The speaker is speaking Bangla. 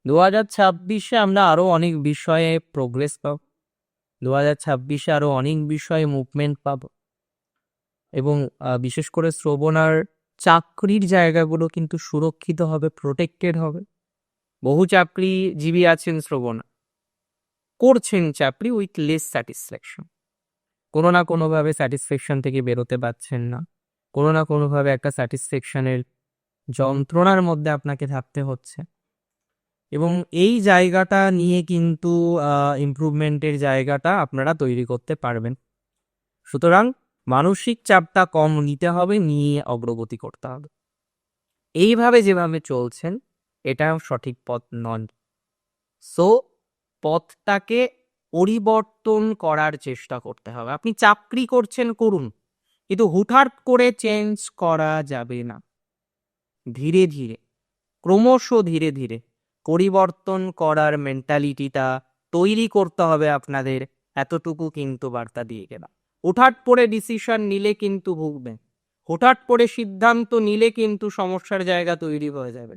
2026-এ আমরা আরো অনেক বিষয়ে প্রোগ্রেস পাব। 2026-এ আরো অনেক বিষয়ে মুভমেন্ট পাবো এবং বিশেষ করে শ্রবণ আর চাকরির জায়গাগুলো কিন্তু সুরক্ষিত হবে, প্রোটেক্টেড হবে। বহু চাকরিজীবী আছেন শ্রবণ, করছেন চাকরি উইথ লেস স্যাটিসফ্যাকশন, কোনো না কোনোভাবে স্যাটিসফ্যাকশন থেকে বেরোতে পারছেন না, কোনো না কোনোভাবে একটা স্যাটিসফ্যাকশনের যন্ত্রণার মধ্যে আপনাকে থাকতে হচ্ছে। এবং এই জায়গাটা নিয়ে কিন্তু ইমপ্রুভমেন্টের জায়গাটা আপনারা তৈরি করতে পারবেন। সুতরাং মানসিক চাপটা কম নিতে হবে, নিয়ে অগ্রগতি করতে হবে। এইভাবে যেভাবে চলছেন এটা সঠিক পথ নন। সো পথটাকে পরিবর্তন করার চেষ্টা করতে হবে। আপনি চাকরি করছেন, করুন, কিন্তু হুটহাট করে চেঞ্জ করা যাবে না। ধীরে ধীরে, ক্রমশ ধীরে ধীরে পরিবর্তন করার মেন্টালিটিটা তৈরি করতে হবে আপনাদের। এতটুকু কিন্তু বার্তা দিয়ে গেলাম। হুটহাট করে ডিসিশন নিলে কিন্তু ভুগবেন, হুটহাট করে সিদ্ধান্ত নিলে কিন্তু সমস্যার জায়গা তৈরি হয়ে যাবে।